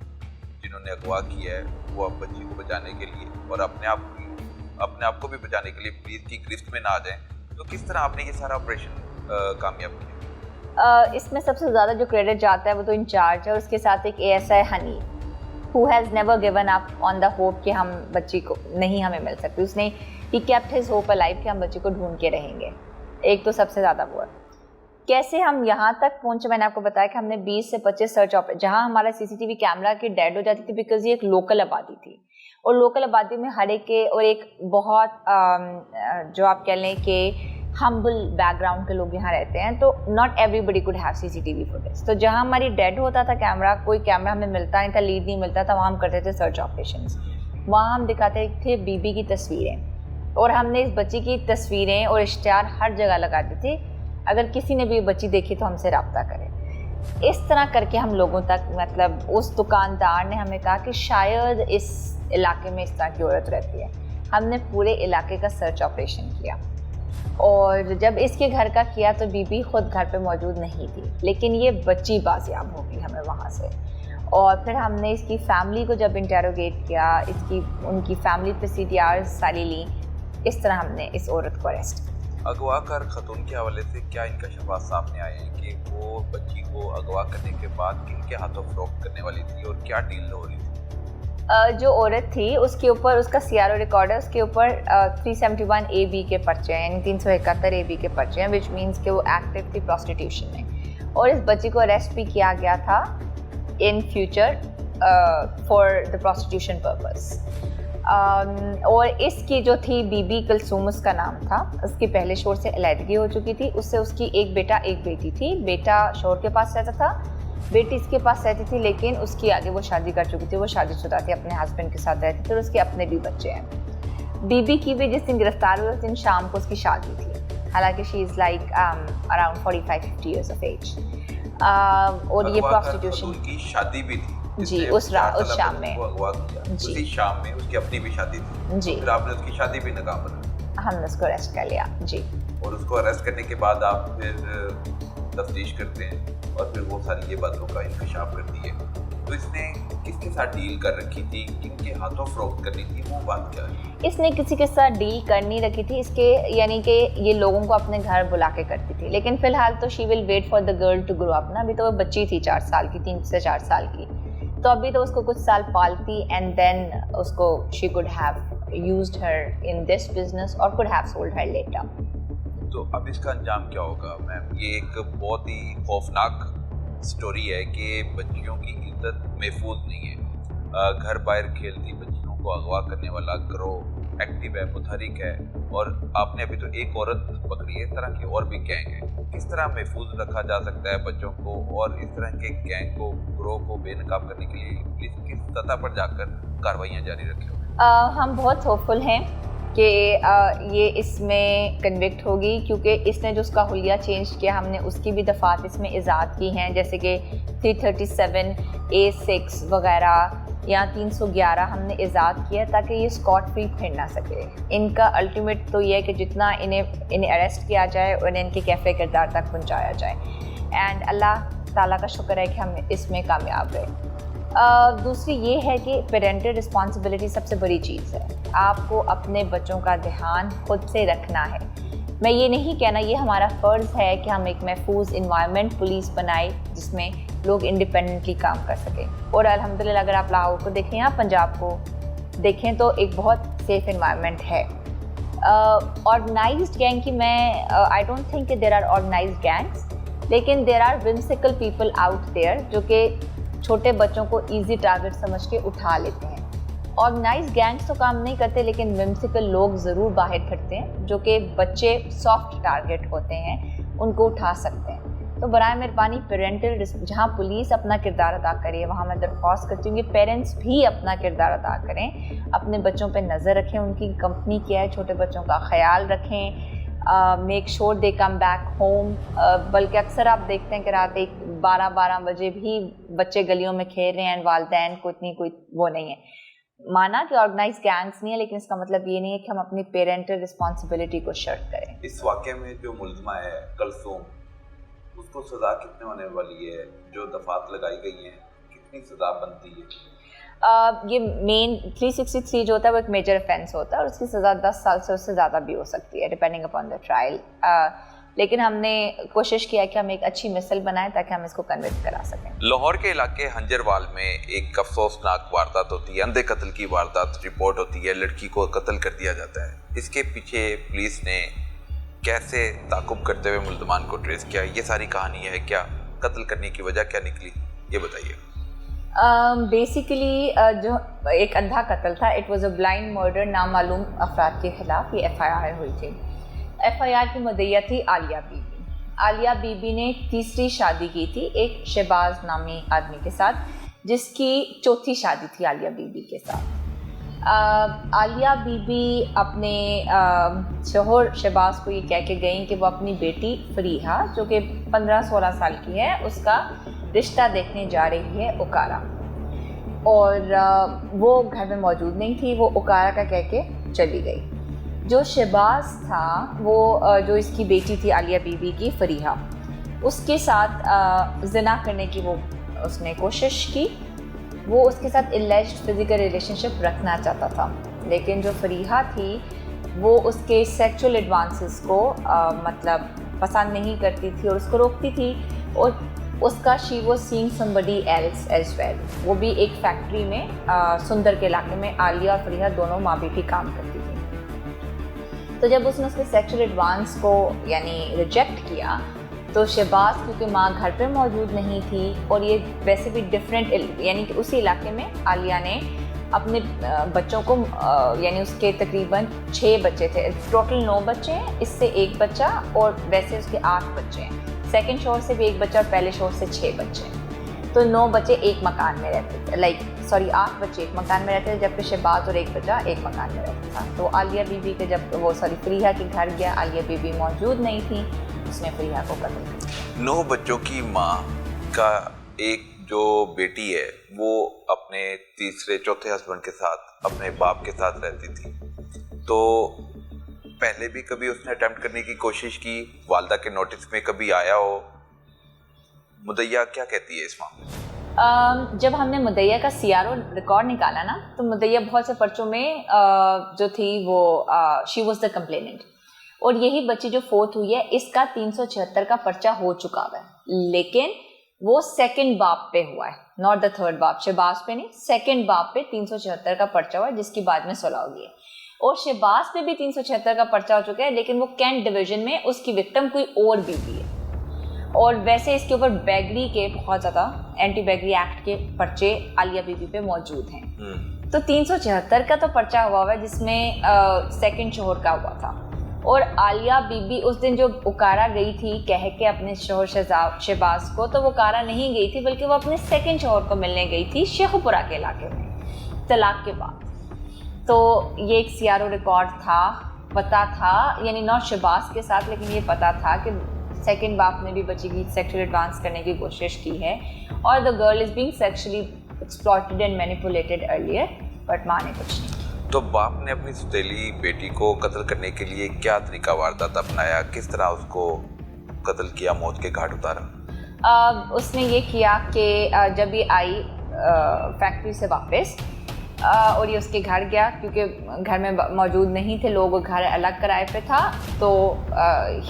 جنہوں نے اغوا کیا ہے وہ اب بچی کو بچانے کے لیے اور اپنے آپ کو بھی بچانے کے لیے پولیس کی گرفت میں نہ آ جائیں, تو کس طرح آپ نے یہ سارا آپریشن کامیاب کیا؟ اس میں سب سے زیادہ جو کریڈٹ جاتا ہے وہ تو انچارج ہے, اور اس کے ساتھ ایک ASI Hanif who has never given up on the hope کہ ہم بچی کو نہیں ہمیں مل سکتی. اس نے he kept his hope alive کہ ہم بچی کو ڈھونڈ کے رہیں گے. ایک تو سب سے زیادہ وہ ہے. کیسے ہم یہاں تک پہنچے, میں نے آپ کو بتایا کہ ہم نے 20 سے 25 سرچ جہاں ہمارا سی سی ٹی وی کیمرہ کی ڈیڈ ہو جاتی تھی بیکاز یہ ایک لوکل آبادی تھی, اور لوکل آبادی میں ہر ایک کے اور ایک بہت جو آپ کہہ لیں کہ ہمبل بیک گراؤنڈ کے لوگ یہاں رہتے ہیں, تو not everybody could have C C T V footage. تو جہاں ہماری ڈیڈ ہوتا تھا کیمرہ, کوئی کیمرہ ہمیں ملتا نہیں تھا, لیڈ نہیں ملتا تھا, وہاں ہم کرتے تھے سرچ آپریشنز. وہاں ہم دکھاتے تھے بی بی کی تصویریں, اور ہم نے اس بچی کی تصویریں اور اشتہار ہر جگہ لگاتے تھے, اگر کسی نے بھی بچی دیکھی تو ہم سے رابطہ کرے. اس طرح کر کے ہم لوگوں تک, مطلب اس دکاندار نے ہمیں کہا کہ شاید اس علاقے میں اس طرح کی عورت رہتی ہے. ہم نے پورے علاقے کا سرچ آپریشن کیا, اور جب اس کے گھر کا کیا تو بی بی خود گھر پہ موجود نہیں تھی, لیکن یہ بچی بازیاب ہو گئی ہمیں وہاں سے. اور پھر ہم نے اس کی فیملی کو جب انٹیروگیٹ کیا, ان کی فیملی پہ CTRs ساری لی, اس طرح ہم نے اس عورت کو اریسٹ کیا. اغوا کار خاتون کے حوالے سے کیا انکشافات سامنے آئے ہیں کہ وہ بچی کو اغوا کرنے کے بعد کن کے ہاتھوں فروخت کرنے والی تھی اور کیا ڈیل ہو رہی تھی؟ جو عورت تھی اس کے اوپر, اس کا CRO ریکارڈ ہے, اس کے اوپر 371 AB کے پرچے ہیں, یعنی 371 AB کے پرچے ہیں, وچ مینس کہ وہ ایکٹیو تھی پروسٹیٹیوشن میں. اور اس بچی کو اریسٹ بھی کیا گیا تھا in future for the prostitution purpose. اور اس کی جو تھی بی بی کلثوم اس کا نام تھا, اس کی پہلے شوہر سے علیحدگی ہو چکی تھی. اس سے اس کی ایک بیٹا ایک بیٹی تھی. بیٹا شوہر کے پاس رہتا تھا, بیٹی اس کے پاس رہتی تھی, لیکن اس کی آگے وہ شادی کر چکی تھی, وہ شادی شدہ تھی, اپنے ہسبینڈ کے ساتھ رہتی تھی, اور اس کے اپنے بھی بچے ہیں. بی بی کی بھی جس دن گرفتار ہوئی اس دن شام کو اس کی شادی تھی, حالانکہ she is like around 45-50 years of age. اور یہ پروسٹیٹیوشن کی شادی بھی تھی. جی اس شام میں اغوا کیا، اسی شام میں اس کی اپنی بھی شادی تھی جی، پھر آپ نے اس کی شادی بھی ناکام بنا، ہم نے اس کو اریسٹ کر لیا جی. اور اس کو اریسٹ کرنے کے بعد آپ پھر تفتیش کرتے ہیں اور پھر وہ ساری یہ باتوں کا انکشاف کرتی ہے. تو اس نے کس کے ساتھ ڈیل کر رکھی تھی، کن کے ہاتھوں فروخت کرنی تھی، وہ بات کیا ہے؟ اس نے کسی کے ساتھ ڈیل کرنی رکھی تھی، اس کے یعنی کہ یہ لوگوں کو اپنے گھر بلا کے کرتی تھی، لیکن فی الحال تو she will wait for the girl to grow up نا. ابھی تو وہ بچی تھی 4 سال کی، 3 سے 4 سال کی، تو ابھی تو اس کو کچھ سال پالتی اینڈ دین اس کو she could have used her in this business اور could have sold her later. تو اب اس کا انجام کیا ہوگا میم؟ یہ ایک بہت ہی خوفناک سٹوری ہے کہ بچیوں کی عزت محفوظ نہیں ہے. گھر باہر کھیلتی بچیوں کو اغوا کرنے والا گروہ ایکٹیو ہے، متحرک ہے، اور آپ نے ابھی تو ایک عورت پکڑی ہے، اس طرح کی اور بھی گینگ ہے. کس طرح محفوظ رکھا جا سکتا ہے بچوں کو، اور اس طرح کے گینگ کو، گروہ کو بے نقاب کرنے کے لیے پولیس کس سطح پر جا کر کارروائیاں جاری رکھے ہوئے؟ ہم بہت ہوپفل ہیں کہ یہ اس میں کنوکٹ ہوگی، کیونکہ اس نے جو اس کا حلیہ چینج کیا، ہم نے اس کی بھی دفعات اس میں ایجاد کی ہیں، جیسے کہ 337A6 وغیرہ یا 311 ہم نے ایجاد کیا تاکہ یہ اسکاٹ فری پھر نہ سکے. ان کا الٹیمیٹ تو یہ ہے کہ جتنا انہیں اریسٹ کیا جائے اور انہیں ان کے کیفے کردار تک پہنچایا جائے. اینڈ اللہ تعالیٰ کا شکر ہے کہ ہم اس میں کامیاب رہے. دوسری یہ ہے کہ پیرنٹل رسپانسبلٹی سب سے بڑی چیز ہے. آپ کو اپنے بچوں کا دھیان خود سے رکھنا ہے. میں یہ نہیں کہنا، یہ ہمارا فرض ہے کہ ہم ایک محفوظ انوائرمنٹ پولیس بنائیں جس میں لوگ انڈیپینڈنٹلی کام کر سکیں. اور الحمدللہ اگر آپ لاہور کو دیکھیں یا پنجاب کو دیکھیں تو ایک بہت سیف انوائرمنٹ ہے. آرگنائزڈ گینگ کی میں آئی ڈونٹ تھنک کہ دیر آر آرگنائزڈ گینگس، لیکن there are whimsical people out there جو کہ چھوٹے بچوں کو ایزی ٹارگٹ سمجھ کے اٹھا لیتے ہیں. آرگنائزڈ گینگس تو کام نہیں کرتے، لیکن ومسیکل لوگ ضرور باہر پھرتے ہیں جو کہ بچے سافٹ ٹارگٹ ہوتے ہیں، ان کو اٹھا سکتے ہیں. تو برائے مہربانی پیرنٹل جہاں پولیس اپنا کردار ادا کرے وہاں میں درخواست کرتی ہوں کہ پیرنٹس بھی اپنا کردار ادا کریں، اپنے بچوں پہ نظر رکھیں، ان کی کمپنی کیا ہے، چھوٹے بچوں کا خیال رکھیں، میک شور دے کم بیک ہوم. بلکہ اکثر آپ دیکھتے ہیں کہ رات 12 بجے بھی بچے گلیوں میں کھیل رہے ہیں، والدین کو اتنی کوئی وہ نہیں ہے. مانا کہ آرگنائز گینگس نہیں ہے، لیکن اس کا مطلب یہ نہیں ہے کہ ہم اپنی پیرنٹل رسپانسبلٹی کو شرط کریں. اس واقعے میں جو ملزمہ ہے کلثوم، اس کو سزا کتنے ہونے والی ہے؟ جو دفعات لگائی گئی ہیں کتنی سزا بنتی ہے؟ یہ مین 363 جو ہوتا ہے وہ ایک میجر افینس ہوتا ہے اور اس کی سزا 10 سال سے اس سے زیادہ بھی ہو سکتی ہے ڈپینڈنگ اپان دا ٹرائل. لیکن ہم نے کوشش کیا کہ ہم ایک اچھی مثل بنائیں تاکہ ہم اس کو کنوکٹ کرا سکیں. لاہور کے علاقے ہنجروال میں ایک افسوسناک واردات ہوتی ہے، اندھے قتل کی واردات رپورٹ ہوتی ہے، لڑکی کو قتل کر دیا جاتا ہے. اس کے پیچھے پولیس نے کیسے تعاقب کرتے ہوئے ملزمان کو ٹریس کیا؟ یہ ساری کہانی ہے، کیا قتل کرنے کی وجہ کیا نکلی، یہ بتائیے. بیسیکلی جو ایک اندھا قتل تھا، it was a blind murder. نامعلوم افراد کے خلاف یہ FIR ہوئی تھی. FIR کی مدعیہ تھی عالیہ بی بی. عالیہ بی بی نے تیسری شادی کی تھی ایک شہباز نامی آدمی کے ساتھ، جس کی چوتھی شادی تھی عالیہ بی بی کے ساتھ. عالیہ بی بی اپنے شوہر شہباز کو یہ کہہ کے گئیں کہ وہ اپنی بیٹی فریحہ جو کہ 15-16 سال کی ہے اس کا رشتہ دیکھنے جا رہی ہے اوکارا، اور وہ گھر میں موجود نہیں تھی، وہ اوکارا کا کہہ کے چلی گئی. جو شہباز تھا وہ جو اس کی بیٹی تھی عالیہ بی بی کی فریحہ، اس کے ساتھ زنا کرنے کی وہ اس نے کوشش کی. وہ اس کے ساتھ اللیجڈ فزیکل ریلیشن شپ رکھنا چاہتا تھا، لیکن جو فریحہ تھی وہ اس کے سیکچول ایڈوانسز کو مطلب پسند نہیں کرتی تھی اور اس کو روکتی تھی. اور اس کا she was seeing somebody else as well. وہ بھی ایک فیکٹری میں سندر کے علاقے میں عالیہ اور فریحہ دونوں ماں بیٹی کام کرتی تھی. تو جب اس نے اس کے سیکچول ایڈوانس کو یعنی ریجیکٹ کیا تو شہباز کیونکہ ماں گھر پہ موجود نہیں تھی اور یہ ویسے بھی ڈفرینٹ یعنی کہ اسی علاقے میں عالیہ نے اپنے بچوں کو یعنی اس کے تقریباً 6 بچے تھے، ٹوٹل 9 بچے ہیں، اس سے 1 بچہ اور ویسے اس کے 8 بچے ہیں. سیکنڈ شوہر سے بھی 1 بچہ اور پہلے شوہر سے 6 بچے ہیں. تو 9 بچے ایک مکان میں رہتے تھے، 8 بچے ایک مکان میں رہتے تھے، جبکہ شہباز اور 1 بچہ ایک مکان میں رہتا تھا. تو عالیہ بی بی کے جب وہ فریحہ کے گھر گیا، عالیہ بی بی موجود نہیں تھی، اس نے فریحہ کو قتل کیا. 9 بچوں کی ماں کا ایک جو بیٹی ہے وہ اپنے تیسرے چوتھے ہسبینڈ کے ساتھ اپنے باپ کے ساتھ رہتی تھی، تو پہلے بھی کبھی اس نے اٹیمپٹ کرنے کی کوشش کی؟ والدہ کے نوٹس میں کبھی آیا ہو؟ مدعیہ کیا کہتی ہے اس معاملے میں؟ جب ہم نے مدعیہ کا CRO ریکارڈ نکالا نا تو مدعیہ بہت سے پرچوں میں جو تھی وہ شی واز دا کمپلیننٹ، اور یہی بچی جو فوت ہوئی ہے اس کا 376 کا پرچہ ہو چکا ہے، لیکن وہ سیکنڈ باپ پہ ہوا ہے، ناٹ دا تھرڈ باپ، شہباز پہ نہیں، سیکنڈ باپ پہ 376 کا پرچہ ہوا ہے جس کی بعد میں صلح ہوئی ہے، اور شہباز پہ بھی 376 کا پرچہ ہو چکا ہے، لیکن وہ کینٹ ڈویژن میں اس کی وکٹم کوئی اور بیوی ہے، اور ویسے اس کے اوپر بیگری کے بہت زیادہ اینٹی بیگری ایکٹ کے پرچے عالیہ بی بی پہ موجود ہیں، تو 376 کا تو پرچہ ہوا ہے جس میں سیکنڈ شوہر کا ہوا تھا، اور عالیہ بی بی اس دن جو اکارا گئی تھی کہہ کے اپنے شوہر شہباز کو، تو وہ اکارا نہیں گئی تھی بلکہ وہ اپنے سیکنڈ شوہر کو ملنے گئی تھی شیخو پورہ کے علاقے میں طلاق کے بعد۔ تو یہ ایک CRO ریکارڈ تھا، پتہ تھا، یعنی ناٹ شہباز کے ساتھ، لیکن یہ پتہ تھا کہ سیکنڈ باپ نے بھی بچی کی سیکشل ایڈوانس کرنے کی کوشش کی ہے، اور the girl is being sexually exploited and manipulated earlier, but ماں نے کچھ نہیں۔ تو باپ نے اپنی سوتیلی بیٹی کو قتل کرنے کے لیے کیا طریقہ واردات اپنایا؟ کس طرح اس کو قتل کیا، موت کے گھاٹ اتارا؟ اس نے یہ کیا کہ جب یہ آئی فیکٹری سے واپس اور یہ اس کے گھر گیا، کیونکہ گھر میں موجود نہیں تھے لوگ، گھر الگ کرائے پہ تھا، تو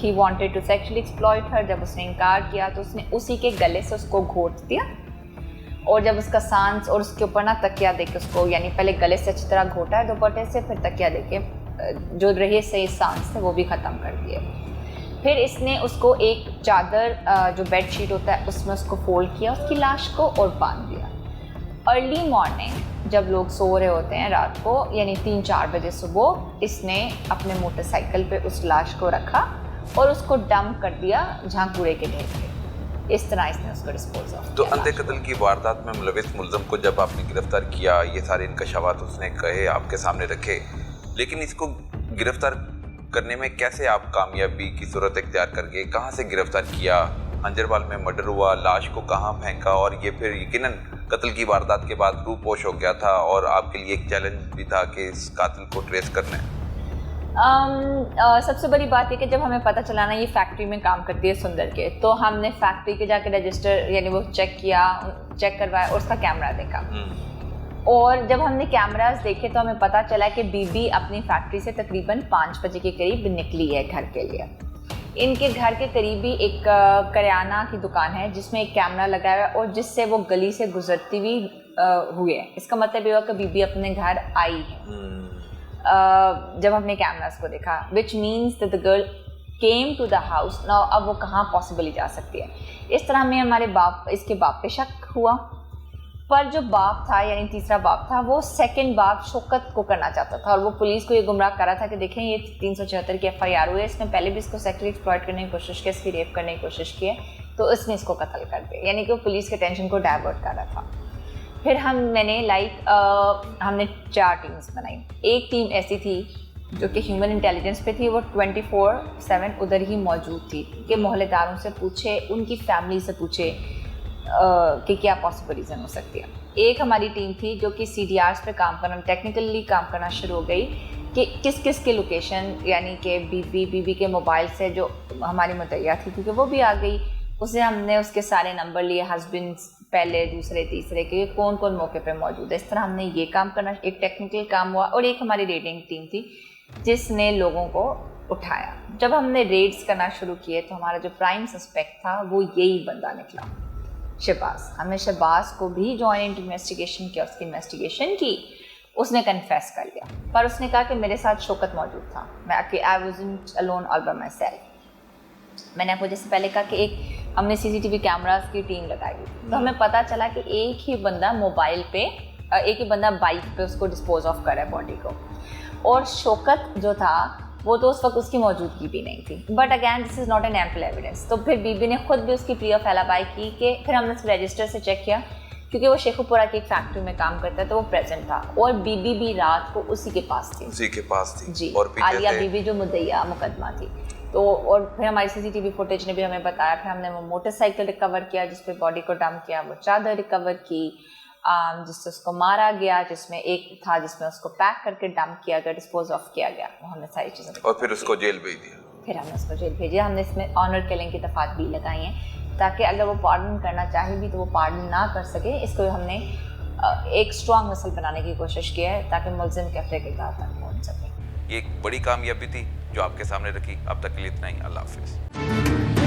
he wanted to sexually exploit her. جب اس نے انکار کیا تو اس نے اسی کے گلے سے اس کو گھونٹ دیا، اور جب اس کا سانس اور اس کے اوپر نا تکیہ دے کے اس کو، یعنی پہلے گلے سے اچھی طرح گھونٹا ہے دوپٹے سے، پھر تکیہ دے کے جو رہے سے سانس تھے وہ بھی ختم کر دیے۔ پھر اس نے اس کو ایک چادر جو بیڈ شیٹ ہوتا ہے اس میں اس کو فولڈ کیا اس کی لاش کو اور باندھ دیا۔ ارلی مارننگ جب لوگ سو رہے ہوتے ہیں رات کو، یعنی 3-4 بجے صبح، اس نے اپنے موٹر سائیکل پہ اس لاش کو رکھا اور اس کو ڈمپ کر دیا جہاں کوڑے کے ڈھیر تھے۔ اس طرح اس نے اس کو ڈسپوز آف کیا۔ تو اندھے قتل کی واردات میں ملوث ملزم کو جب آپ نے گرفتار کیا، یہ سارے انکشافات اس نے کہے، آپ کے سامنے رکھے، لیکن اس کو گرفتار کرنے میں کیسے آپ کامیابی کی صورت اختیار کر گئے؟ کہاں سے گرفتار کیا؟ ہنجروال میں مرڈر ہوا، لاش کو کہاں پھینکا؟ اور یہ پھر یقیناً قتل کی واردات کے بعد روح پوش ہو گیا تھا، اور آپ کے لیے ایک چیلنج بھی تھا کہ اس قاتل کو ٹریس کرنا ہے۔ سب سے بڑی بات یہ کہ جب ہمیں پتہ چلا نا یہ فیکٹری میں کام کرتی ہے سندر کے، تو ہم نے فیکٹری کے جا کے رجسٹر یعنی وہ چیک کروایا اور اس کا کیمرہ دیکھا، اور جب ہم نے کیمراز دیکھے تو ہمیں پتہ چلا کہ بی بی اپنی فیکٹری سے تقریباً 5 بجے کے قریب نکلی ہے گھر کے لیے۔ ان کے گھر کے قریب ہی ایک کریانہ کی دکان ہے جس میں ایک کیمرہ لگا ہوا ہے، اور جس سے وہ گلی سے گزرتی ہوئی ہوئی ہے۔ اس کا مطلب یہ ہوا کہ بی بی اپنے گھر آئی ہے جب ہم نے کیمراز کو دیکھا، which means that the girl came to the house. Now اب وہ کہاں پاسبلی جا سکتی ہے؟ اس طرح ہمیں ہمارے اس کے باپ پہ شک ہوا، پر جو باپ تھا یعنی تیسرا باپ تھا وہ سیکنڈ باپ شوکت کو کرنا چاہتا تھا، اور وہ پولیس کو یہ گمراہ کر رہا تھا کہ دیکھیں یہ 376 کی FIR ہوئی ہے، اس نے پہلے بھی اس کو سیکشلی ایکسپلائٹ کرنے کی کوشش کی، اس کی ریپ کرنے کی کوشش کی ہے، تو اس نے اس کو قتل کر دیا، یعنی کہ وہ پولیس کے ٹینشن کو ڈائیورٹ کر رہا تھا۔ پھر ہم نے 4 ٹیمز بنائی۔ ایک ٹیم ایسی تھی جو کہ ہیومن انٹیلیجنس پہ تھی، وہ 24/7 ادھر ہی موجود تھی کہ محلے داروں سے پوچھے، ان کی فیملی سے پوچھے کہ کیا پاسبل ریزن ہو سکتی ہے۔ ایک ہماری ٹیم تھی جو کہ CDRs پہ کام کرنا، ٹیکنیکلی کام کرنا شروع ہو گئی کہ کس کس کے لوکیشن، یعنی کہ بی بی کے موبائل سے جو ہماری مدعیہ تھی کیونکہ وہ بھی آ گئی، اسے ہم نے اس کے سارے نمبر لیے، ہسبینڈ پہلے دوسرے تیسرے کے کون کون موقع پہ موجود ہے، اس طرح ہم نے یہ کام کرنا، ایک ٹیکنیکل کام ہوا، اور ایک ہماری ریڈنگ ٹیم تھی جس نے لوگوں کو اٹھایا۔ جب ہم نے ریڈز کرنا شروع کیے تو ہمارا جو پرائم سسپیکٹ تھا وہ یہی بندہ نکلا، شہباز۔ ہم نے شہباز کو بھی جوائنٹ انویسٹیگیشن کیا، اس کی انویسٹیگیشن کی، اس نے کنفیس کر لیا، پر اس نے کہا کہ میرے ساتھ شوکت موجود تھا، I wasn't alone all by myself۔ میں نے آپ کو جیسے پہلے کہا کہ ہم نے CCTV کیمراز کی ٹیم لگائی ہوئی، تو ہمیں پتہ چلا کہ ایک ہی بندہ موبائل پہ، ایک ہی بندہ بائک پہ اس کو ڈسپوز آف کرا ہے باڈی کو، اور شوکت جو تھا وہ تو اس وقت اس کی موجودگی بھی نہیں تھی، but again this is not an ample evidence. تو پھر بی بی نے خود بھی اس کی پلی آف ایلیبائی کی کہ پھر ہم نے اس رجسٹر سے چیک کیا، کیونکہ وہ شیخو پورہ کی ایک فیکٹری میں کام کرتا ہے تو وہ پریزنٹ تھا، اور بی بی بھی رات کو اسی کے پاس تھی، اسی کے پاس تھی جی، اور عالیہ بی بی جو مدعیہ مقدمہ تھی۔ تو اور پھر ہماری CCTV فوٹیج نے بھی ہمیں بتایا. پھر ہم نے وہ موٹر سائیکل ریکور کیا جس پہ باڈی کو ڈمپ کیا, وہ چادر ریکور کی جس سے اس کو مارا گیا, جس میں ایک تھا جس میں اس کو پیک کر کے ڈمپ کیا گیا, ڈسپوز آف کیا گیا. وہ ہم نے ساری چیزیں اور پھر اس کو جیل بھیج دیا. پھر ہم نے اس کو جیل بھیجا. ہم نے اس میں آنر کلنگ کی دفعات بھی لگائی ہیں تاکہ اگر وہ پارڈن کرنا چاہے بھی تو وہ پارڈن نہ کر سکے. اس کو ہم نے ایک اسٹرانگ مسل بنانے کی کوشش کی ہے تاکہ ملزم کیفے کے گھر تک پہنچ سکے. یہ ایک بڑی کامیابی تھی جو آپ کے سامنے رکھی. اب تک کے لیے اتنا ہی. اللہ حافظ.